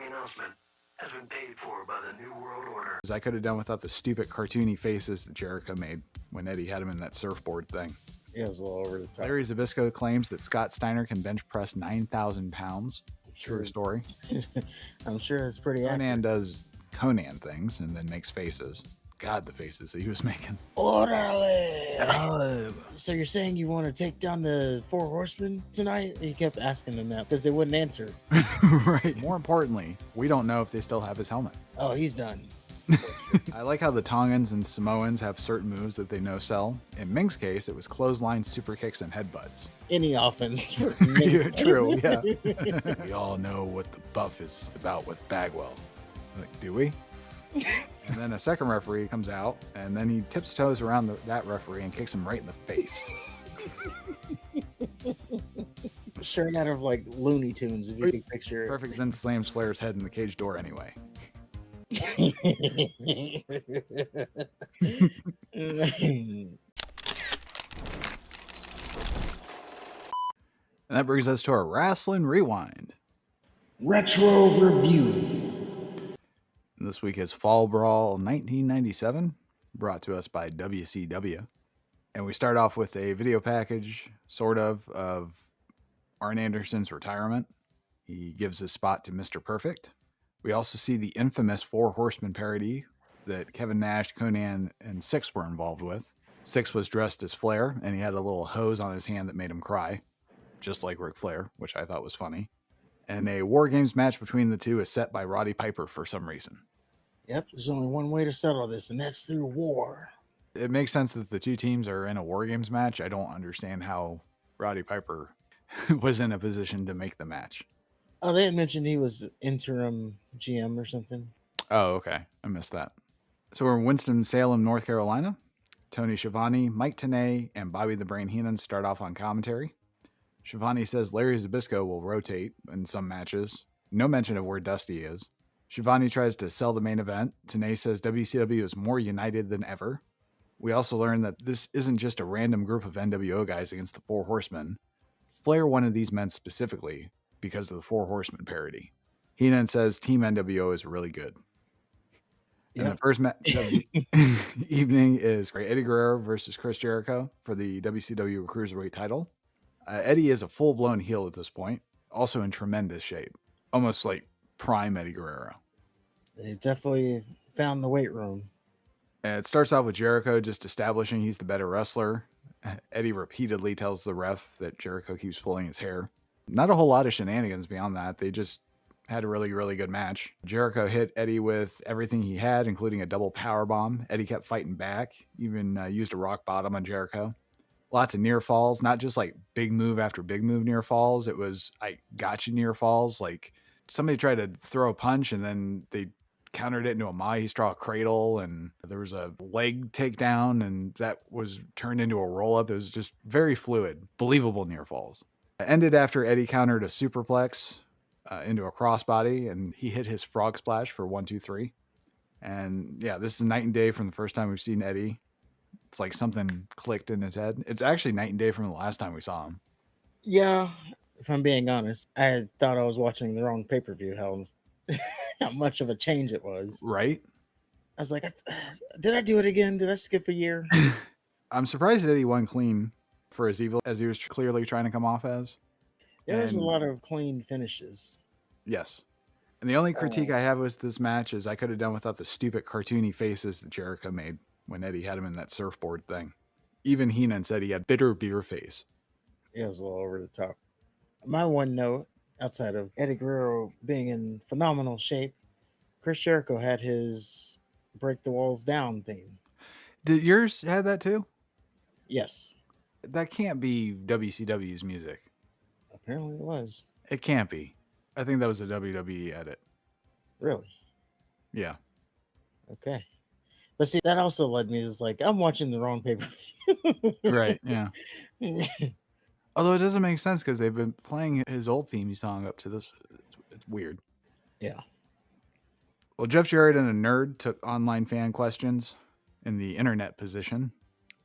following announcement has been paid for by the New World Order. I could have done without the stupid cartoony faces that Jericho made when Eddie had him in that surfboard thing. Yeah, it was a little over the top. Larry Zbyszko claims that Scott Steiner can bench press 9,000 pounds. True story. I'm sure it's pretty accurate. Conan does Conan things and then makes faces. God, the faces that he was making. Orale! So you're saying you want to take down the Four Horsemen tonight? He kept asking them that because they wouldn't answer. Right. More importantly, we don't know if they still have his helmet. Oh, he's done. I like how the Tongans and Samoans have certain moves that they know sell. In Ming's case, it was clotheslines, super kicks, and headbutts. Any offense. Yeah, true, yeah. We all know what the buff is about with Bagwell. Like, do we? And then a second referee comes out, and then he tips toes around that referee and kicks him right in the face. Straight out of like Looney Tunes, if you can picture it. Perfect then slams Flair's head in the cage door anyway. And that brings us to our Wrestling Rewind. Retro Review. And this week is Fall Brawl 1997, brought to us by WCW. And we start off with a video package, sort of Arn Anderson's retirement. He gives his spot to Mr. Perfect. We also see the infamous Four Horsemen parody that Kevin Nash, Conan, and Six were involved with. Six was dressed as Flair, and he had a little hose on his hand that made him cry, just like Ric Flair, which I thought was funny. And a War Games match between the two is set by Roddy Piper for some reason. Yep, there's only one way to settle this, and that's through war. It makes sense that the two teams are in a War Games match. I don't understand how Roddy Piper was in a position to make the match. Oh, they had mentioned he was interim GM or something. Oh, okay. I missed that. So we're in Winston-Salem, North Carolina. Tony Schiavone, Mike Tenay, and Bobby the Brain Heenan start off on commentary. Schiavone says Larry Zbyszko will rotate in some matches. No mention of where Dusty is. Schiavone tries to sell the main event. Tenay says WCW is more united than ever. We also learn that this isn't just a random group of NWO guys against the Four Horsemen. Flair wanted these men specifically because of the Four Horsemen parody. Heenan says Team NWO is really good. Yep. And the first match of the evening is Eddie Guerrero versus Chris Jericho for the WCW Cruiserweight title. Eddie is a full-blown heel at this point, also in tremendous shape, almost like prime Eddie Guerrero. They definitely found the weight room. And it starts off with Jericho just establishing he's the better wrestler. Eddie repeatedly tells the ref that Jericho keeps pulling his hair. Not a whole lot of shenanigans beyond that. They just had a really, really good match. Jericho hit Eddie with everything he had, including a double power bomb. Eddie kept fighting back, even used a rock bottom on Jericho. Lots of near falls, not just like big move after big move near falls. It was I got you near falls. Like somebody tried to throw a punch and then they countered it into a Mahi straw cradle, and there was a leg takedown, and that was turned into a roll up. It was just very fluid, believable near falls. It ended after Eddie countered a superplex into a crossbody, and he hit his frog splash for 1, 2, 3. And yeah, this is night and day from the first time we've seen Eddie. It's like something clicked in his head. It's actually night and day from the last time we saw him. Yeah, if I'm being honest, I thought I was watching the wrong pay-per-view, how much of a change it was. Right? I was like, did I do it again? Did I skip a year? I'm surprised that Eddie won clean for as evil as he was clearly trying to come off as. There's a lot of clean finishes. Yes. And the only critique I have with this match is I could have done without the stupid cartoony faces that Jericho made when Eddie had him in that surfboard thing. Even Heenan said he had bitter beer face. Yeah, it was a little over the top. My one note, outside of Eddie Guerrero being in phenomenal shape, Chris Jericho had his Break the Walls Down theme. Did yours have that too? Yes. That can't be WCW's music. Apparently it was. It can't be. I think that was a WWE edit. Really? Yeah. Okay. But see, that also led me to like, I'm watching the wrong pay-per-view. Right, yeah. Although it doesn't make sense because they've been playing his old theme song up to this. It's weird. Yeah. Well, Jeff Jarrett and a nerd took online fan questions in the internet position.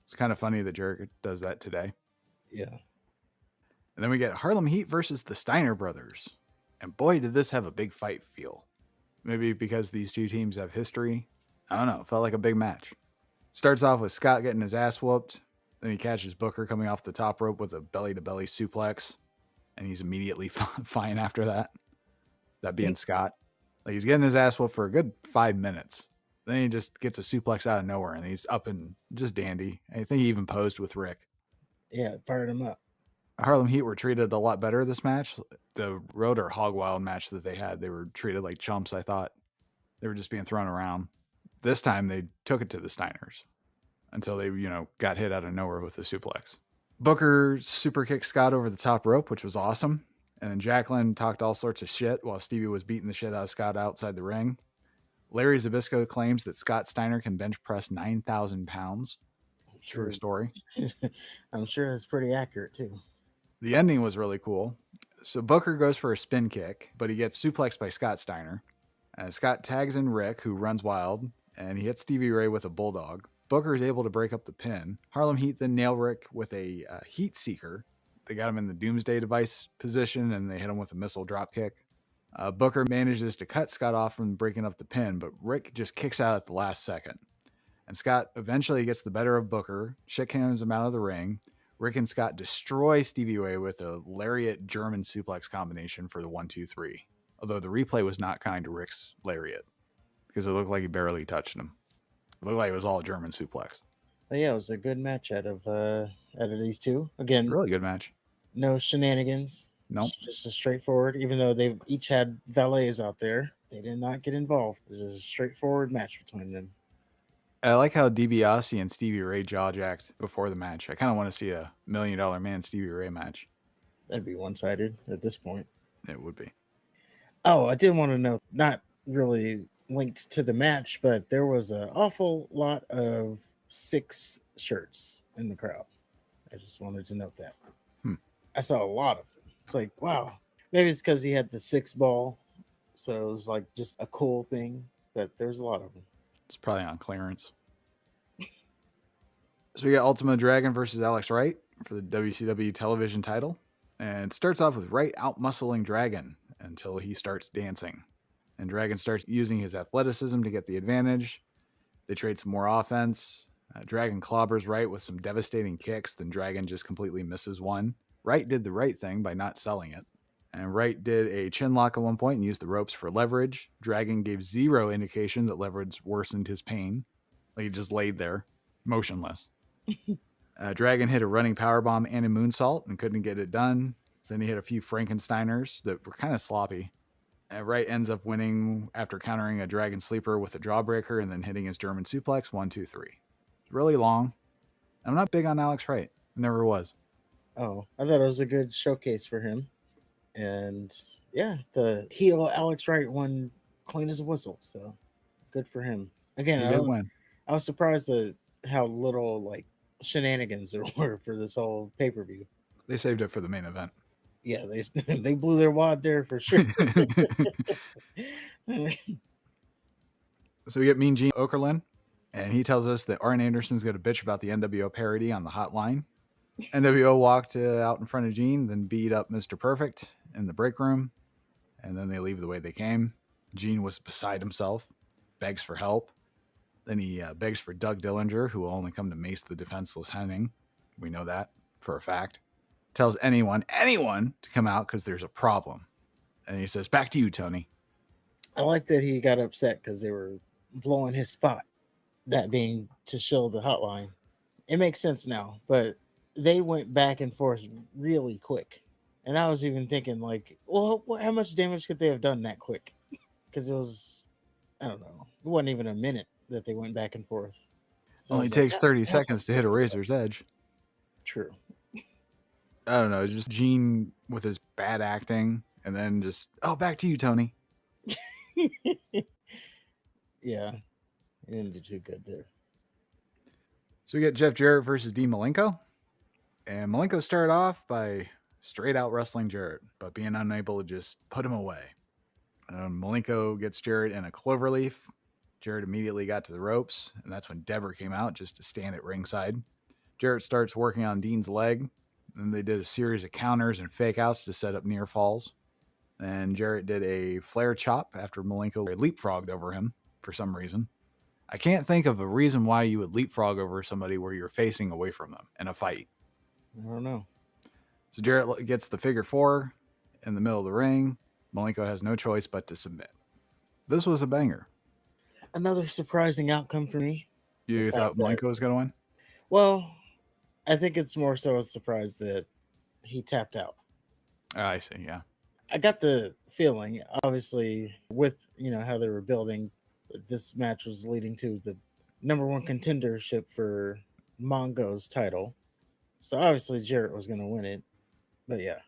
It's kind of funny that Jarrett does that today. Yeah. And then we get Harlem Heat versus the Steiner brothers. And boy, did this have a big fight feel. Maybe because these two teams have history. I don't know. It felt like a big match. Starts off with Scott getting his ass whooped. Then he catches Booker coming off the top rope with a belly-to-belly suplex. And he's immediately fine after that. That being Scott. Like, he's getting his ass whooped for a good 5 minutes. Then he just gets a suplex out of nowhere, and he's up and just dandy. I think he even posed with Rick. Yeah, it fired him up. Harlem Heat were treated a lot better this match. The Road or Hog Wild match that they had, they were treated like chumps, I thought. They were just being thrown around. This time, they took it to the Steiners until they, got hit out of nowhere with the suplex. Booker super kicked Scott over the top rope, which was awesome. And then Jacqueline talked all sorts of shit while Stevie was beating the shit out of Scott outside the ring. Larry Zbyszko claims that Scott Steiner can bench press 9,000 pounds. True story. I'm sure that's pretty accurate, too. The ending was really cool. So Booker goes for a spin kick, but he gets suplexed by Scott Steiner. Scott tags in Rick, who runs wild, and he hits Stevie Ray with a bulldog. Booker is able to break up the pin. Harlem Heat then nail Rick with a heat seeker. They got him in the Doomsday Device position, and they hit him with a missile drop kick. Booker manages to cut Scott off from breaking up the pin, but Rick just kicks out at the last second. And Scott eventually gets the better of Booker, shit cams him out of the ring. Rick and Scott destroy Stevie Ray with a lariat German suplex combination for the 1-2-3. Although the replay was not kind to Rick's lariat because it looked like he barely touched him. It looked like it was all German suplex. But yeah, it was a good match out of these two. Again, Really good match. No shenanigans. Nope. Just a straightforward. Even though they've each had valets out there, they did not get involved. It was a straightforward match between them. I like how DiBiase and Stevie Ray jaw jacked before the match. I kind of want to see a $1 Million Man Stevie Ray match. That'd be one-sided at this point. It would be. Oh, I did want to know, not really linked to the match, but there was an awful lot of 6 shirts in the crowd. I just wanted to note that. I saw a lot of them. It's like, wow. Maybe it's because he had the 6 ball, so it was like just a cool thing, but there's a lot of them. It's probably on clearance. So we got Ultimo Dragon versus Alex Wright for the WCW television title. And it starts off with Wright out-muscling Dragon until he starts dancing. And Dragon starts using his athleticism to get the advantage. They trade some more offense. Dragon clobbers Wright with some devastating kicks. Then Dragon just completely misses one. Wright did the right thing by not selling it. And Wright did a chin lock at one point and used the ropes for leverage. Dragon gave zero indication that leverage worsened his pain. Like, he just laid there, motionless. Dragon hit a running powerbomb and a moonsault and couldn't get it done. Then he hit a few Frankensteiners that were kind of sloppy. Wright ends up winning after countering a Dragon sleeper with a jawbreaker and then hitting his German suplex, 1-2-3. It's really long. I'm not big on Alex Wright. Never was. Oh, I thought it was a good showcase for him. And yeah, the heel Alex Wright won clean as a whistle. So good for him. Again, He did win. I was surprised at how little like shenanigans there were for this whole pay-per-view. They saved it for the main event. Yeah, they blew their wad there for sure. So we get Mean Gene Okerlund, and he tells us that Arn Anderson's going to bitch about the NWO parody on the hotline. NWO walked out in front of Gene, then beat up Mr. Perfect in the break room, and then they leave the way they came. Gene was beside himself, begs for help. Then he begs for Doug Dillinger, who will only come to mace the defenseless Henning. We know that for a fact. Tells anyone to come out because there's a problem. And he says, back to you, Tony. I like that he got upset because they were blowing his spot, that being to show the hotline. It makes sense now, but they went back and forth really quick. And I was even thinking, like, well, how much damage could they have done that quick? Because it was, I don't know, it wasn't even a minute that they went back and forth. So Only takes 30 seconds to hit a razor's edge. True. I don't know. It's just Gene with his bad acting, and then just, back to you, Tony. Yeah. He didn't do too good there. So we get Jeff Jarrett versus Dean Malenko. And Malenko started off by straight out wrestling Jarrett, but being unable to just put him away. Malenko gets Jarrett in a cloverleaf. Jarrett immediately got to the ropes, and that's when Deborah came out just to stand at ringside. Jarrett starts working on Dean's leg, and they did a series of counters and fake outs to set up near falls. And Jarrett did a flare chop after Malenko leapfrogged over him for some reason. I can't think of a reason why you would leapfrog over somebody where you're facing away from them in a fight. I don't know. So Jarrett gets the figure 4 in the middle of the ring. Malenko has no choice but to submit. This was a banger. Another surprising outcome for me. You thought Malenko was going to win? Well, I think it's more so a surprise that he tapped out. I see, yeah. I got the feeling, obviously, with how they were building, this match was leading to the number 1 contendership for Mongo's title. So obviously Jarrett was going to win it. But yeah,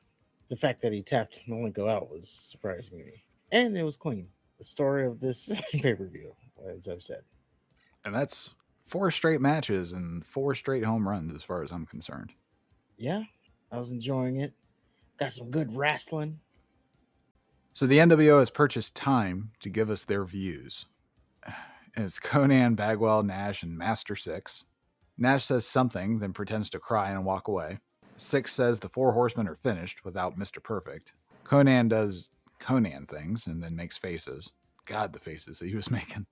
the fact that he tapped Malenko out was surprising me. And it was clean. The story of this pay-per-view, as I've said. And that's 4 straight matches and 4 straight home runs as far as I'm concerned. Yeah, I was enjoying it. Got some good wrestling. So the NWO has purchased time to give us their views. And it's Conan, Bagwell, Nash, and Master Six. Nash says something, then pretends to cry and walk away. Six says the 4 horsemen are finished without Mr. Perfect. Conan does Conan things and then makes faces. God, the faces that he was making.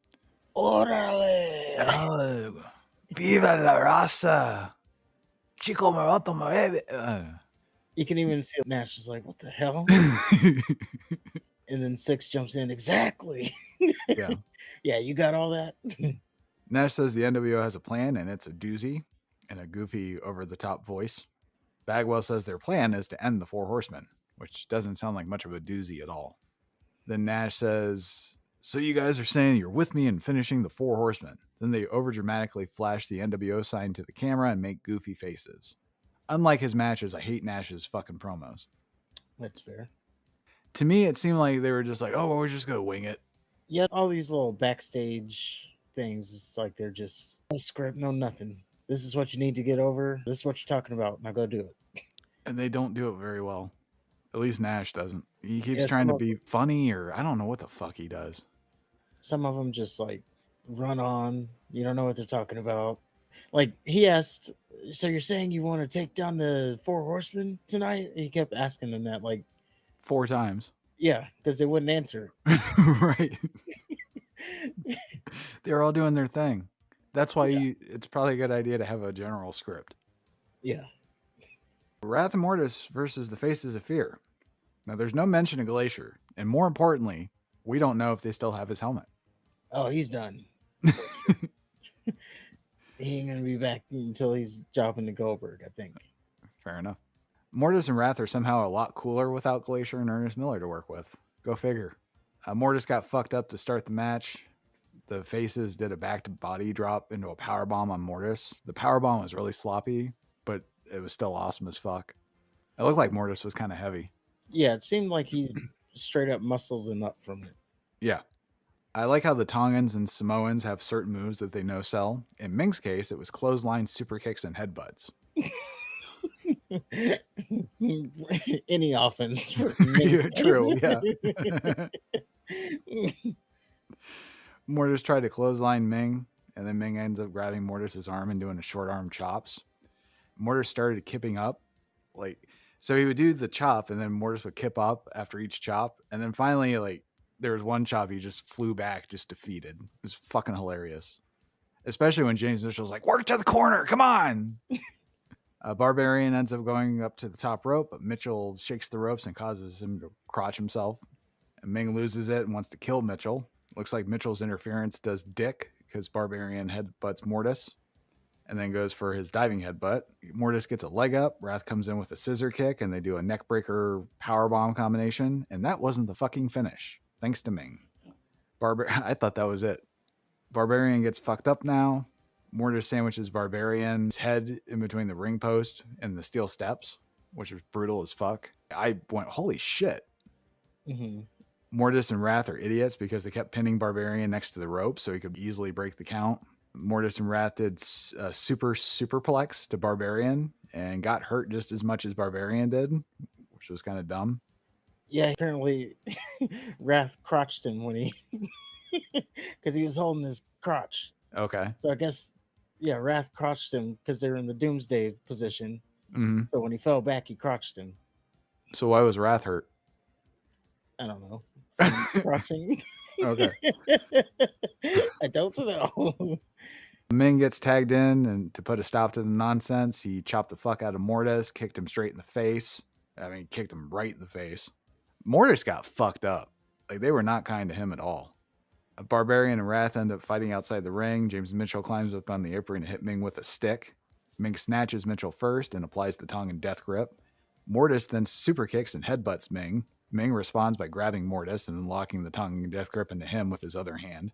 Orale! Oh, viva la raza! Chico Maroto Marebe! You can even see Nash is like, what the hell? And then Six jumps in, exactly. Yeah. Yeah, you got all that? Nash says the NWO has a plan and it's a doozy in a goofy, over-the-top voice. Bagwell says their plan is to end the 4 horsemen, which doesn't sound like much of a doozy at all. Then Nash says, so you guys are saying you're with me in finishing the 4 horsemen. Then they overdramatically flash the NWO sign to the camera and make goofy faces. Unlike his matches, I hate Nash's fucking promos. That's fair. To me, it seemed like they were just like, oh, we're just going to wing it. Yeah, all these little backstage things, it's like they're just no script, no nothing. This is what you need to get over. This is what you're talking about. Now go do it. And they don't do it very well. At least Nash doesn't. He keeps Yeah, trying to be funny, or I don't know what the fuck he does. Some of them just like run on. You don't know what they're talking about. Like he asked, so you're saying you want to take down the 4 horsemen tonight? He kept asking them that, like 4 times. Yeah, because they wouldn't answer. Right. They're all doing their thing. That's why it's probably a good idea to have a general script. Yeah. Wrath and Mortis versus the Faces of Fear. Now, there's no mention of Glacier. And more importantly, we don't know if they still have his helmet. Oh, he's done. He ain't going to be back until he's dropping to Goldberg, I think. Fair enough. Mortis and Wrath are somehow a lot cooler without Glacier and Ernest Miller to work with. Go figure. Mortis got fucked up to start the match. The Faces did a back-to-body drop into a powerbomb on Mortis. The powerbomb was really sloppy, but it was still awesome as fuck. It looked like Mortis was kind of heavy. Yeah, it seemed like he straight up muscled him up from it. Yeah. I like how the Tongans and Samoans have certain moves that they know sell. In Ming's case, it was clothesline, super kicks, and headbutts. Any offense. True, yeah. Mortis tried to clothesline Ming, and then Ming ends up grabbing Mortis's arm and doing a short arm chops. Mortis started kipping up. So he would do the chop, and then Mortis would kip up after each chop. And then finally, there was one chop he just flew back, just defeated. It was fucking hilarious. Especially when James Mitchell's like, work to the corner, come on! Barbarian ends up going up to the top rope, but Mitchell shakes the ropes and causes him to crotch himself. And Ming loses it and wants to kill Mitchell. Looks like Mitchell's interference does dick because Barbarian headbutts Mortis and then goes for his diving headbutt. Mortis gets a leg up. Wrath comes in with a scissor kick and they do a neckbreaker powerbomb combination. And that wasn't the fucking finish. Thanks to Ming. I thought that was it. Barbarian gets fucked up now. Mortis sandwiches Barbarian's head in between the ring post and the steel steps, which was brutal as fuck. I went, holy shit. Mm-hmm. Mortis and Wrath are idiots because they kept pinning Barbarian next to the rope so he could easily break the count. Mortis and Wrath did a superplex to Barbarian and got hurt just as much as Barbarian did, which was kind of dumb. Yeah, apparently Wrath crotched him when he because he was holding his crotch. Okay. So I guess Wrath crotched him because they were in the Doomsday position. Mm-hmm. So when he fell back, he crotched him. So why was Wrath hurt? I don't know. From crushing. Okay. I don't know. Ming gets tagged in, and to put a stop to the nonsense, he chopped the fuck out of Mortis, kicked him straight in the face. I mean, kicked him right in the face. Mortis got fucked up. Like, they were not kind to him at all. Barbarian and Wrath end up fighting outside the ring. James Mitchell climbs up on the apron and hit Ming with a stick. Ming snatches Mitchell first and applies the tongue and death grip. Mortis then super kicks and headbutts Ming. Ming responds by grabbing Mortis and then locking the tongue and death grip into him with his other hand.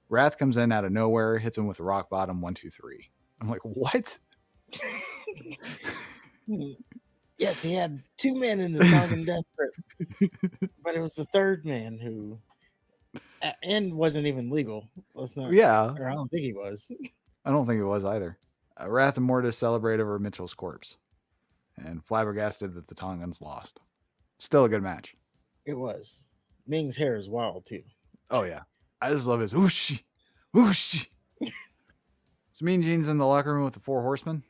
Wrath comes in out of nowhere, hits him with a rock bottom 1, 2, 3. I'm like, what? Yes, he had 2 men in the tongue and death grip, but it was the third man who, and wasn't even legal. Let's not. Yeah. Or I don't think he was. I don't think it was either. Wrath and Mortis celebrate over Mitchell's corpse, and flabbergasted that the Tongans lost. Still a good match. It was. Ming's hair is wild too. Oh yeah, I just love his whoosh, whoosh. So Mean Gene's in the locker room with the 4 horsemen.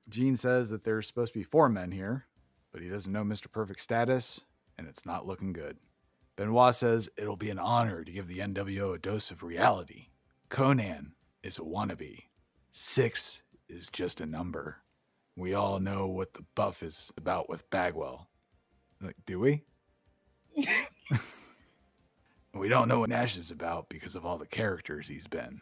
Gene says that there's supposed to be 4 men here, but he doesn't know Mr. Perfect's status, and it's not looking good. Benoit says it'll be an honor to give the NWO a dose of reality. Conan is a wannabe. 6 is just a number. We all know what the buff is about with Bagwell. Like, do we? We don't know what Nash is about because of all the characters he's been.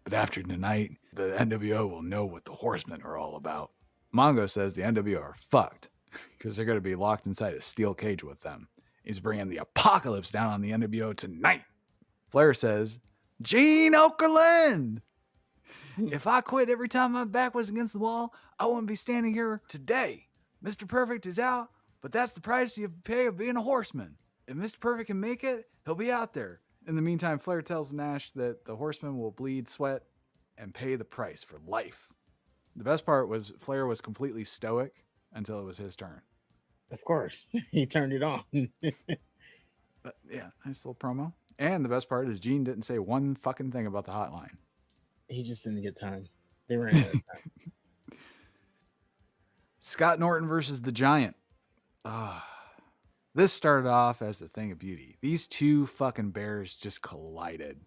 But after tonight, the NWO will know what the Horsemen are all about. Mongo says the NWO are fucked because they're going to be locked inside a steel cage with them. He's bringing the apocalypse down on the NWO tonight. Flair says, Gene Okerlund! If I quit every time my back was against the wall, I wouldn't be standing here today. Mr. Perfect is out, but that's the price you pay of being a horseman. If Mr. Perfect can make it, he'll be out there. In the meantime, Flair tells Nash that the horseman will bleed, sweat, and pay the price for life. The best part was Flair was completely stoic until it was his turn. Of course, he turned it on. But yeah, nice little promo. And the best part is Gene didn't say one fucking thing about the hotline. He just didn't get time. They ran out of time. Scott Norton versus the Giant. This started off as a thing of beauty. These 2 fucking bears just collided.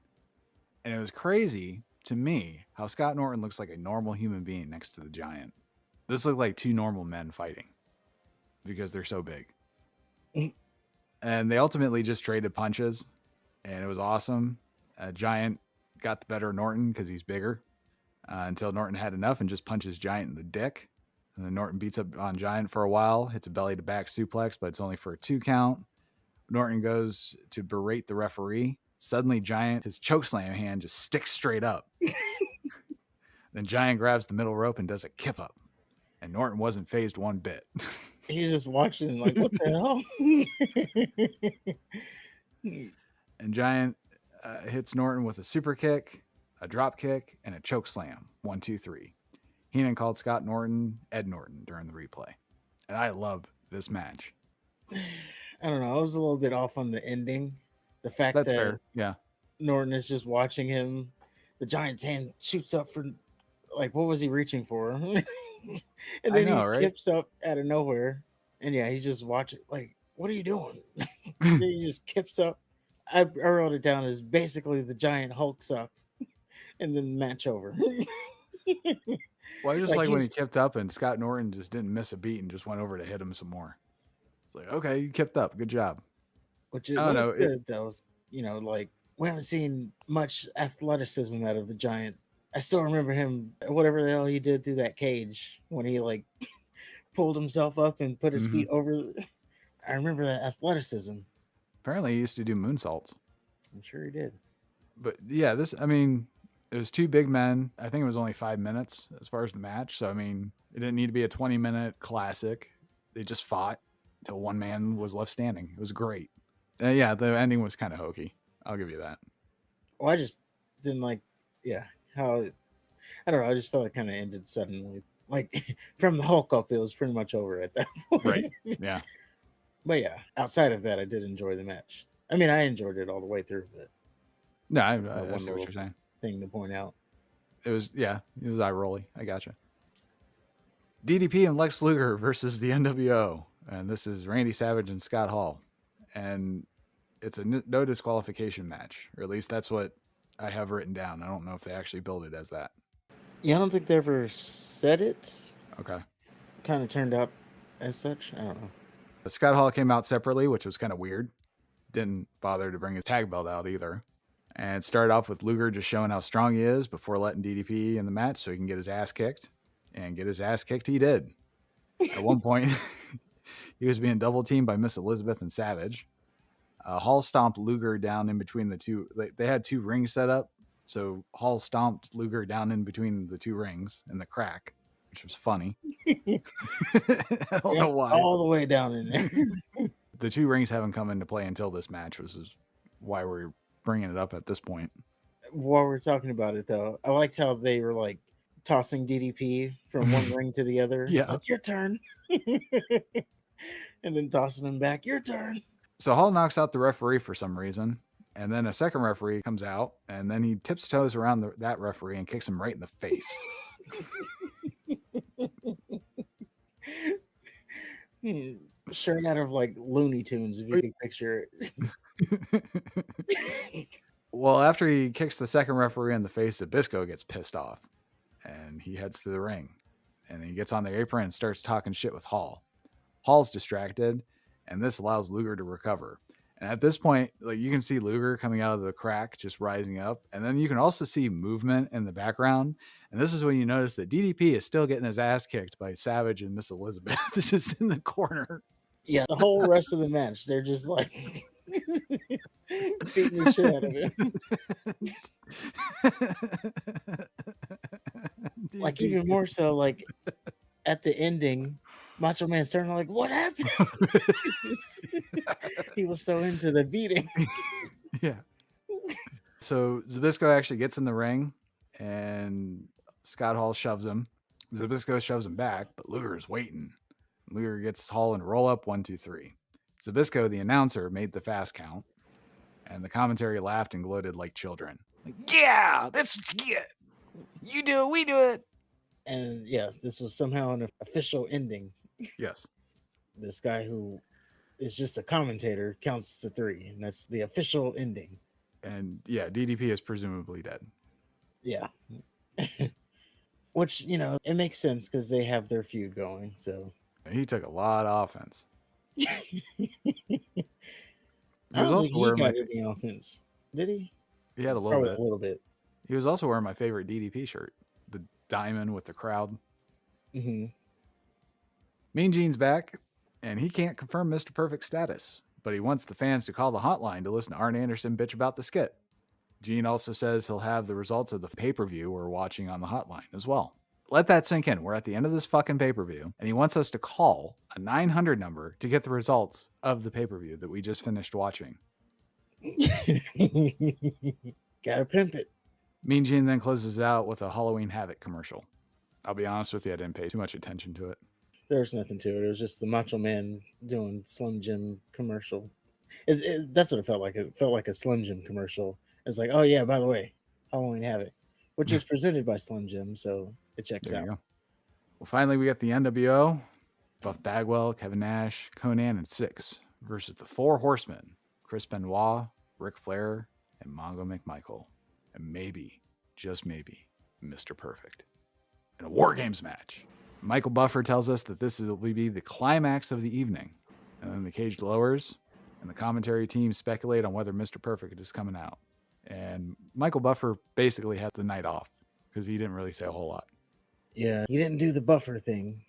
And it was crazy to me how Scott Norton looks like a normal human being next to the Giant. This looked like 2 normal men fighting because they're so big. And they ultimately just traded punches, and it was awesome. Giant got the better of Norton because he's bigger until Norton had enough and just punches Giant in the dick. And then Norton beats up on Giant for a while, hits a belly to back suplex, but it's only for a 2 count. Norton goes to berate the referee. Suddenly Giant, his chokeslam hand just sticks straight up. Then Giant grabs the middle rope and does a kip up. And Norton wasn't phased one bit. He's just watching like, what the hell? And Giant hits Norton with a super kick, a drop kick, and a choke slam. 1, 2, 3. Heenan called Scott Norton Ed Norton during the replay. And I love this match. I don't know. I was a little bit off on the ending. The fact That's that fair. Yeah. Norton is just watching him. The Giant's hand shoots up for, like, what was he reaching for? And then he kips up out of nowhere. And yeah, he's just watching, like, what are you doing? Then he just kips up. I wrote it down as basically the Giant hulks up and then match over. Well, I just like when he kipped up and Scott Norton just didn't miss a beat and just went over to hit him some more. It's like, okay, you kipped up. Good job. Which is good, though. You know, like, we haven't seen much athleticism out of the Giant. I still remember him, whatever the hell he did through that cage when he, like, pulled himself up and put his feet over. I remember that athleticism. Apparently, he used to do moonsaults. I'm sure he did. But yeah, it was 2 big men. I think it was only 5 minutes as far as the match. So, I mean, it didn't need to be a 20-minute classic. They just fought until 1 man was left standing. It was great. Yeah, the ending was kind of hokey. I'll give you that. Well, I just didn't like, how, I don't know. I just felt it kind of ended suddenly. Like, from the Hulk up, it was pretty much over at that point. Right, yeah. But yeah, outside of that, I did enjoy the match. I mean, I enjoyed it all the way through, but no, I see what you're saying. Thing to point out. It was eye rolly. I gotcha. DDP and Lex Luger versus the NWO. And this is Randy Savage and Scott Hall. And It's a no disqualification match, or at least that's what I have written down. I don't know if they actually build it as that. Yeah, I don't think they ever said it. Okay. Kind of turned out as such. I don't know. Scott Hall came out separately, which was kind of weird. Didn't bother to bring his tag belt out either. And it started off with Luger just showing how strong he is before letting DDP in the match so he can get his ass kicked. And get his ass kicked he did. At one point, he was being double teamed by Miss Elizabeth and Savage. Hall stomped Luger down in between the two. They had two rings set up. So Hall stomped Luger down in between the two rings in the crack, which was funny. I don't know why. All the way down in there. The two rings haven't come into play until this match, which is why we're bringing it up at this point. While we're talking about it, though, I liked how they were like tossing DDP from one ring to the other. Yeah. It's like, your turn. And then tossing him back, your turn. So Hall knocks out the referee for some reason. And then a second referee comes out, and then he tips toes around that referee and kicks him right in the face. Shirt out of like Looney Tunes, if you can picture it. Well, after he kicks the second referee in the face, Zbyszko gets pissed off, and he heads to the ring. And he gets on the apron and starts talking shit with Hall. Hall's distracted, and this allows Luger to recover. And at this point, like, you can see Luger coming out of the crack, just rising up. And then you can also see movement in the background. And this is when you notice that DDP is still getting his ass kicked by Savage and Miss Elizabeth. This is in the corner. Yeah, the whole rest of the match, they're just like beating the shit out of him. Like, even more so, like at the ending, Macho Man's turning like, what happened? He was so into the beating. Yeah. So Zbyszko actually gets in the ring, and Scott Hall shoves him. Zbyszko shoves him back, but Luger is waiting. Luger gets Hall in roll up 1, 2, 3. Zbyszko, the announcer, made the fast count, and the commentary laughed and gloated like children. Like, yeah, that's what you get. You do it, we do it. And yes, this was somehow an official ending. Yes. This guy who is just a commentator counts to 3, and that's the official ending. And yeah, DDP is presumably dead. Yeah. Which, you know, it makes sense because they have their feud going. So he took a lot of offense. He was also wearing my any offense. Did he? He had a little Probably bit. a little bit. He was also wearing my favorite DDP shirt, the diamond with the crowd. Mm-hmm. Mean Gene's back, and he can't confirm Mr. Perfect's status, but he wants the fans to call the hotline to listen to Arn Anderson bitch about the skit. Gene also says he'll have the results of the pay-per-view we're watching on the hotline as well. Let that sink in. We're at the end of this fucking pay-per-view, and he wants us to call a 900 number to get the results of the pay-per-view that we just finished watching. Gotta pimp it. Mean Gene then closes out with a Halloween Havoc commercial. I'll be honest with you, I didn't pay too much attention to it. There's nothing to it. It was just the Macho Man doing Slim Jim commercial. That's what it felt like. It felt like a Slim Jim commercial. It's like, oh yeah, by the way, Halloween Havoc, which is presented by Slim Jim, so it checks There out. you go. Well, finally, we got the NWO, Buff Bagwell, Kevin Nash, Conan, and Six versus the Four Horsemen, Chris Benoit, Ric Flair, and Mongo McMichael. And maybe, just maybe, Mr. Perfect. In a War Games match. Michael Buffer tells us that this will be the climax of the evening. And then the cage lowers, and the commentary team speculate on whether Mr. Perfect is coming out. And Michael Buffer basically had the night off because he didn't really say a whole lot. Yeah, he didn't do the Buffer thing.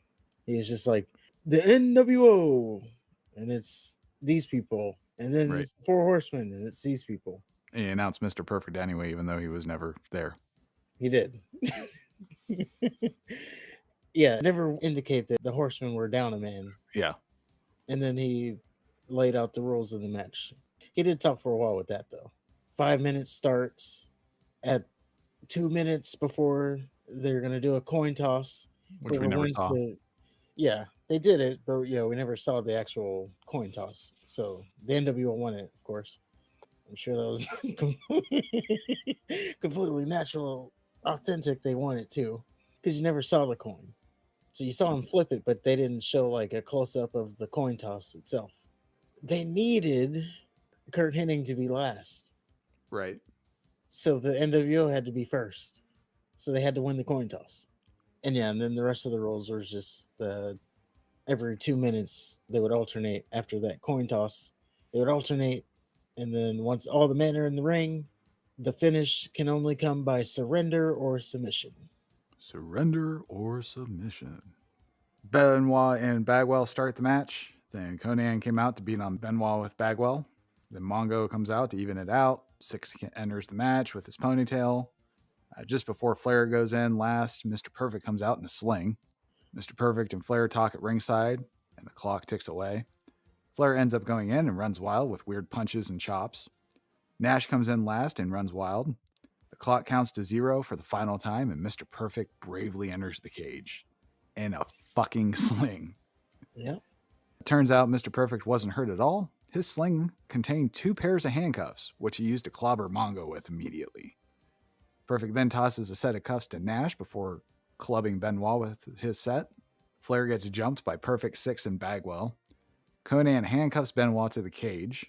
He was just like, the NWO, and it's these people. And then Right. it's the Four Horsemen, and it's these people. And he announced Mr. Perfect anyway, even though he was never there. He did. Yeah, never indicate that the Horsemen were down a man. Yeah. And then he laid out the rules of the match. He did talk for a while with that, though. 5 minutes starts at 2 minutes before they're going to do a coin toss. Which we never saw. Yeah, they did it, but we never saw the actual coin toss. So the NWO won it, of course. I'm sure that was completely natural, authentic. They won it too, because you never saw the coin. So you saw them flip it, but they didn't show like a close up of the coin toss itself. They needed Kurt Hennig to be last. Right. So the NWO had to be first. So they had to win the coin toss. And yeah, and then the rest of the rules were just every 2 minutes they would alternate after that coin toss. They would alternate, and then once all the men are in the ring, the finish can only come by surrender or submission. Surrender or submission. Benoit and Bagwell start the match. Then Conan came out to beat on Benoit with Bagwell. Then Mongo comes out to even it out. Six enters the match with his ponytail. Just before Flair goes in last, Mr. Perfect comes out in a sling. Mr. Perfect and Flair talk at ringside, and the clock ticks away. Flair ends up going in and runs wild with weird punches and chops. Nash comes in last and runs wild. The clock counts to 0 for the final time, and Mr. Perfect bravely enters the cage in a fucking sling. Yeah. It turns out Mr. Perfect wasn't hurt at all. His sling contained 2 pairs of handcuffs, which he used to clobber Mongo with immediately. Perfect then tosses a set of cuffs to Nash before clubbing Benoit with his set. Flair gets jumped by Perfect 6 and Bagwell. Conan handcuffs Benoit to the cage.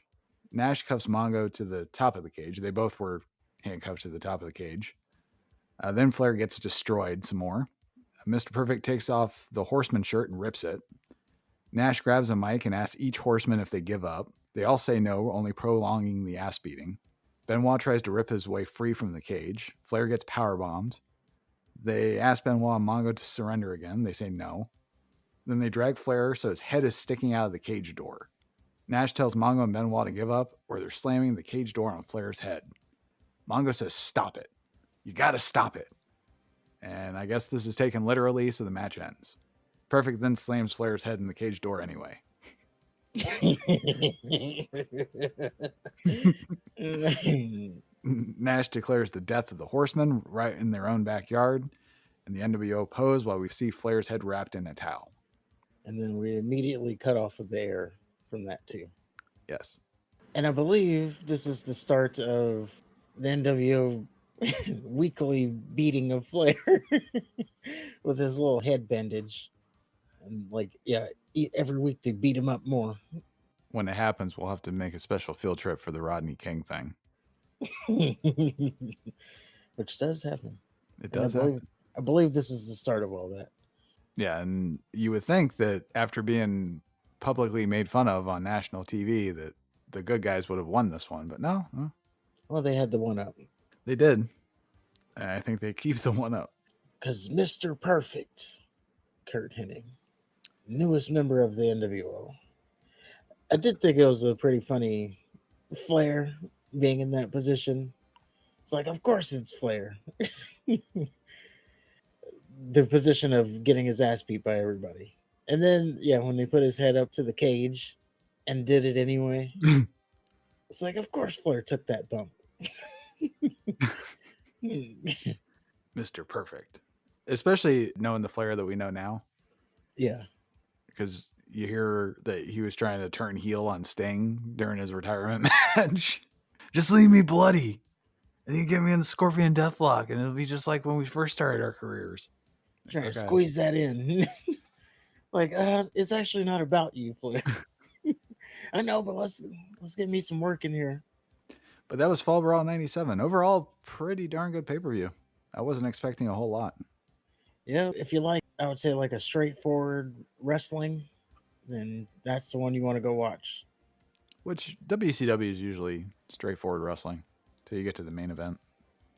Nash cuffs Mongo to the top of the cage. They both were handcuffed to the top of the cage. Then Flair gets destroyed some more. Mr. Perfect takes off the Horseman shirt and rips it. Nash grabs a mic and asks each horseman if they give up. They all say no, only prolonging the ass beating. Benoit tries to rip his way free from the cage. Flair gets powerbombed. They ask Benoit and Mongo to surrender again. They say no. Then they drag Flair so his head is sticking out of the cage door. Nash tells Mongo and Benoit to give up, or they're slamming the cage door on Flair's head. Mongo says, "Stop it. You gotta stop it." And I guess this is taken literally, so the match ends. Perfect then slams Flair's head in the cage door anyway. Nash declares the death of the Horsemen right in their own backyard, and the NWO pose while we see Flair's head wrapped in a towel. And then we immediately cut off of the air from that too. Yes. And I believe this is the start of the NWO weekly beating of Flair with his little head bandage. And every week they beat him up more. When it happens, we'll have to make a special field trip for the Rodney King thing. Which does happen. It does happen. I believe this is the start of all that. Yeah, and you would think that after being publicly made fun of on national TV that the good guys would have won this one, but no. Well, they had the one up. They did. And I think they keep the one up. Because Mr. Perfect, Kurt Hennig, newest member of the NWO. I did think it was a pretty funny Flair being in that position. It's like, of course it's Flair. The position of getting his ass beat by everybody. And then, when they put his head up to the cage and did it anyway, it's like, of course Flair took that bump. Mr. Perfect. Especially knowing the Flair that we know now. Yeah. Because you hear that he was trying to turn heel on Sting during his retirement match. Just leave me bloody. And you get me in the Scorpion Deathlock. And it'll be just like when we first started our careers. Trying to squeeze that in. It's actually not about you, Flair. I know, but let's get me some work in here. But that was Fall Brawl 97. Overall, pretty darn good pay-per-view. I wasn't expecting a whole lot. Yeah, if you like, I would say like a straightforward wrestling, then that's the one you want to go watch. Which WCW is usually straightforward wrestling till you get to the main event.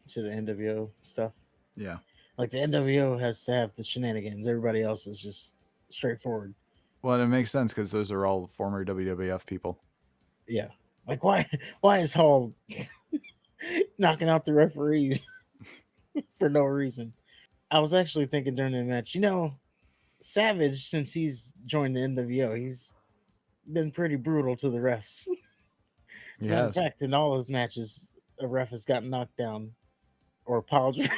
To the NWO stuff. Yeah. Like the NWO has to have the shenanigans. Everybody else is just straightforward. Well, it makes sense because those are all former WWF people. Yeah. Like why is Hall knocking out the referees for no reason? I was actually thinking during the match, Savage, since he's joined the NWO, he's been pretty brutal to the refs. In fact, in all his matches, a ref has gotten knocked down or pile driven.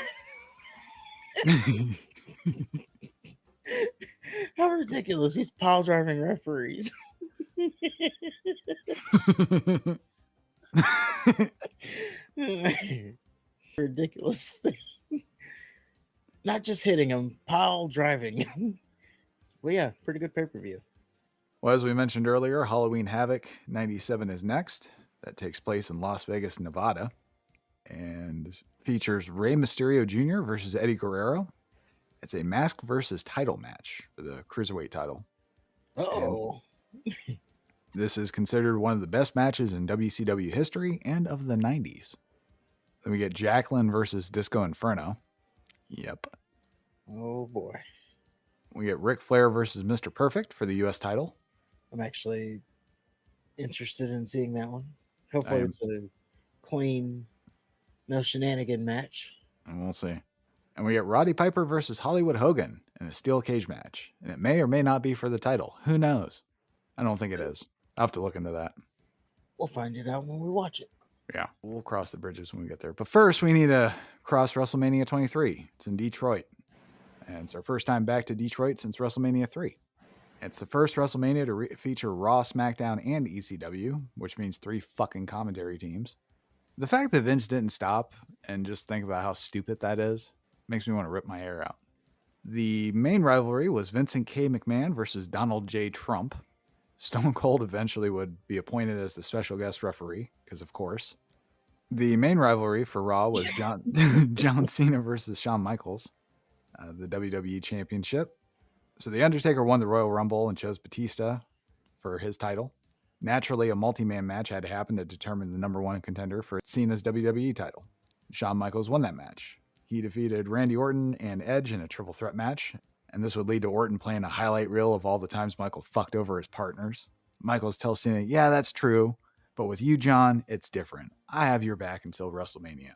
How ridiculous. He's pile driving referees. Ridiculous thing. Not just hitting him, pile driving him. Well, yeah, pretty good pay-per-view. Well, as we mentioned earlier, Halloween Havoc 97 is next. that takes place in Las Vegas, Nevada, and features Rey Mysterio Jr. versus Eddie Guerrero. It's a mask versus title match for the Cruiserweight title. Oh, This is considered one of the best matches in WCW history and of the 90s. Then we get Jacqueline versus Disco Inferno. Yep. oh boy. We get Ric Flair versus Mr. Perfect for the U.S. title. I'm actually interested in seeing that one. Hopefully, am- it's a clean, no shenanigan match. And we'll see. And we get Roddy Piper versus Hollywood Hogan in a steel cage match. And it may or may not be for the title. Who knows? I don't think it is. I'll have to look into that. We'll find it out when we watch it. Yeah, we'll cross the bridges when we get there. But first, we need to cross WrestleMania 23. It's in Detroit. And it's our first time back to Detroit since WrestleMania 3. It's the first WrestleMania to feature Raw, SmackDown, and ECW, which means 3 fucking commentary teams. The fact that Vince didn't stop and just think about how stupid that is makes me want to rip my hair out. The main rivalry was Vincent K. McMahon versus Donald J. Trump. Stone Cold eventually would be appointed as the special guest referee, because of course. The main rivalry for Raw was John Cena versus Shawn Michaels, the WWE Championship. So The Undertaker won the Royal Rumble and chose Batista for his title. Naturally, a multi-man match had to happen to determine the number 1 contender for Cena's WWE title. Shawn Michaels won that match. He defeated Randy Orton and Edge in a triple threat match, and this would lead to Orton playing a highlight reel of all the times Michael fucked over his partners. Michaels tells Cena, yeah, that's true, but with you, John, it's different. I have your back until WrestleMania.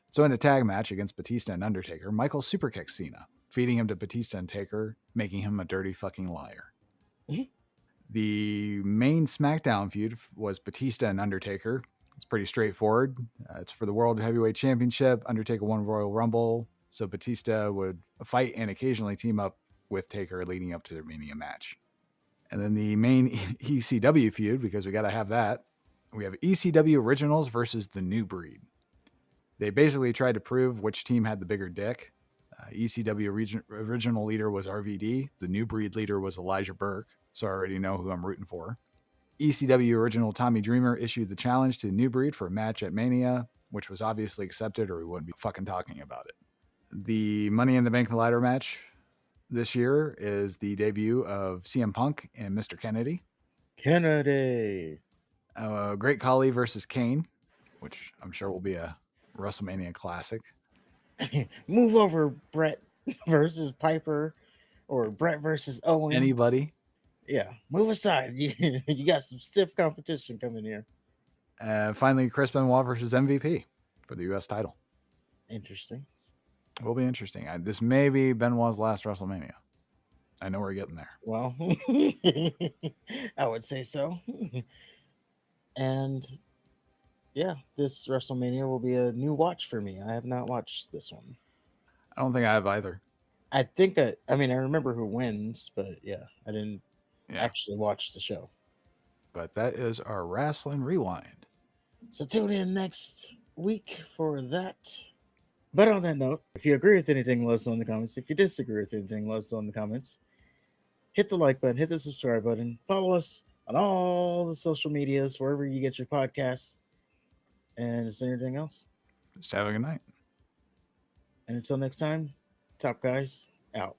So in a tag match against Batista and Undertaker, Michael superkicks Cena, feeding him to Batista and Taker, making him a dirty fucking liar. Mhm. The main SmackDown feud was Batista and Undertaker. It's pretty straightforward. It's for the World Heavyweight Championship. Undertaker won Royal Rumble, so Batista would fight and occasionally team up with Taker leading up to their Mania match. And then the main ECW feud, because we got to have that, we have ECW Originals versus the New Breed. They basically tried to prove which team had the bigger dick. ECW original leader was RVD. The New Breed leader was Elijah Burke, so I already know who I'm rooting for. ECW original Tommy Dreamer issued the challenge to New Breed for a match at Mania, which was obviously accepted or we wouldn't be fucking talking about it. The Money in the Bank ladder match this year is the debut of CM Punk and Mr. Kennedy. Kennedy. Great Khali versus Kane, which I'm sure will be a WrestleMania classic. Move over, Brett versus Piper, or Brett versus Owen. Anybody. Yeah, move aside. You got some stiff competition coming here. Finally, Chris Benoit versus MVP for the U.S. title. Interesting. Will be interesting. This may be Benoit's last WrestleMania. I know we're getting there. Well, I would say so. And yeah, this WrestleMania will be a new watch for me. I have not watched this one. I don't think I have either. I think I remember who wins, but yeah, I didn't actually watch the show. But that is our Wrestling Rewind. So tune in next week for that. But on that note, if you agree with anything, let us know in the comments. If you disagree with anything, let us know in the comments. Hit the like button, hit the subscribe button, follow us on all the social medias, wherever you get your podcasts. And is there anything else? Just have a good night. And until next time, Top Guys out.